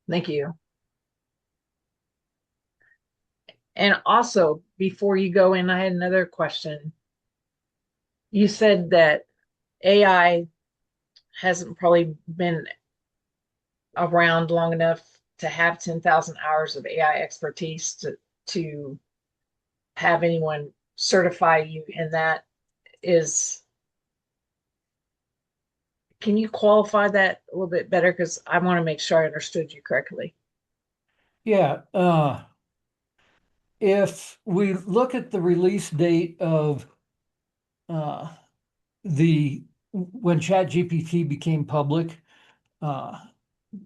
Thank you. And also, before you go in, I had another question. You said that AI hasn't probably been around long enough to have 10,000 hours of AI expertise to have anyone certify you. And that is, can you qualify that a little bit better? Because I want to make sure I understood you correctly. Yeah, if we look at the release date of uh, the when ChatGPT became public, uh,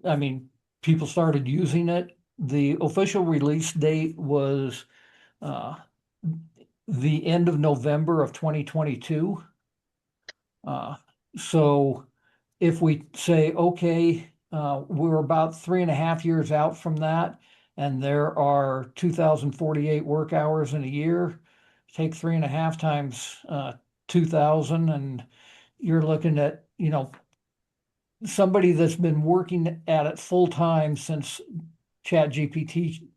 I mean, people started using it. The official release date was uh, the end of November of 2022. Uh, so if we say, okay, we're about 3.5 years out from that, and there are 2,048 work hours in a year, take 3.5 times 2,000, and you're looking at, somebody that's been working at it full time since ChatGPT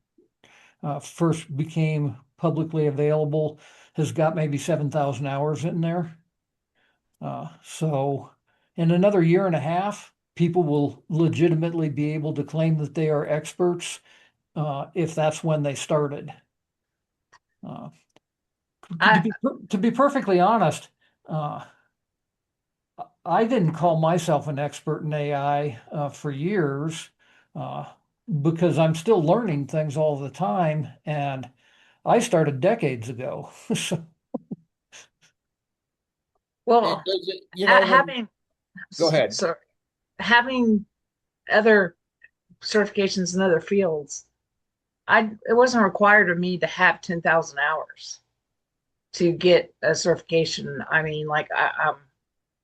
first became publicly available has got maybe 7,000 hours in there. So in another year and a half, people will legitimately be able to claim that they are experts if that's when they started. Uh, to I be to be perfectly honest, uh, I didn't call myself an expert in AI for years uh, because I'm still learning things all the time, and I started decades ago. So, well, Does it, when, having go ahead. so having other certifications in other fields, it wasn't required of me to have 10,000 hours to get a certification. I mean, like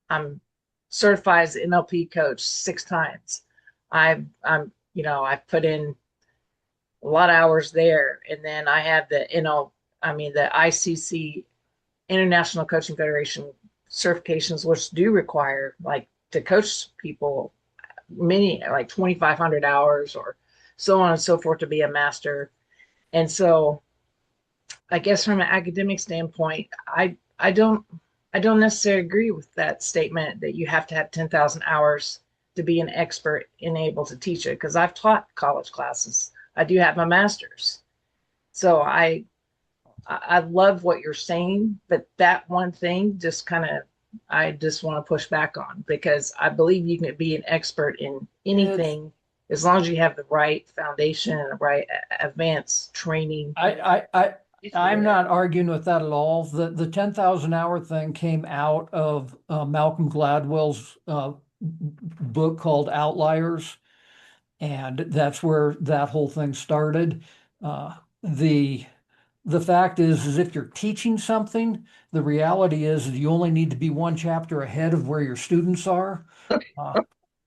I'm certified as an NLP coach 6 times. I've put in a lot of hours there, and then I have the ICC International Coaching Federation certifications, which do require like to coach people many like 2,500 hours or so on and so forth to be a master. And so I guess from an academic standpoint, I don't necessarily agree with that statement that you have to have 10,000 hours to be an expert and able to teach it, because I've taught college classes. I do have my master's. So I love what you're saying, but that one thing just kind of I just want to push back on, because I believe you can be an expert in it's anything as long as you have the right foundation and the right advanced training. I I I'm not arguing with that at all. The 10,000 hour thing came out of Malcolm Gladwell's book called Outliers, and that's where that whole thing started. Uh, the the fact is if you're teaching something, the reality is you only need to be one chapter ahead of where your students are. Uh,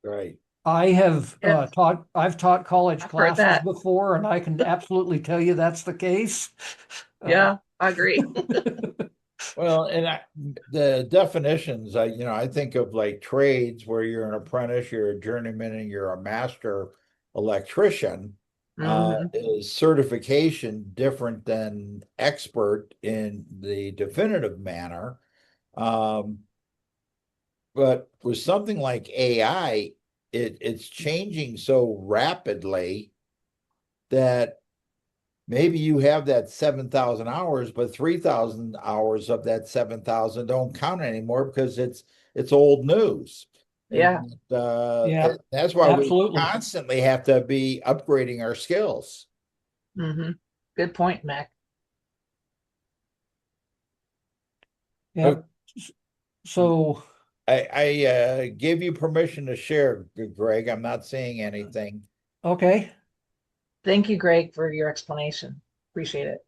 Right. Yes, I've taught college I've heard classes that. before, and I can absolutely tell you that's the case. Uh, Yeah, I agree. Well, and the definitions, I think of like trades where you're an apprentice, you're a journeyman, and you're a master electrician. Hmm. Is certification different than expert in the definitive manner? Um, but with something like AI, it's changing so rapidly that maybe you have that 7,000 hours, but 3,000 hours of that 7,000 don't count anymore because it's old news. Yeah. And yeah, that's why we absolutely. constantly have to be upgrading our skills. Hmm. Good point, Mac. Yeah. Uh, So, I gave you permission to share, Greg. I'm not saying anything. okay. Thank you, Greg, for your explanation. Appreciate it.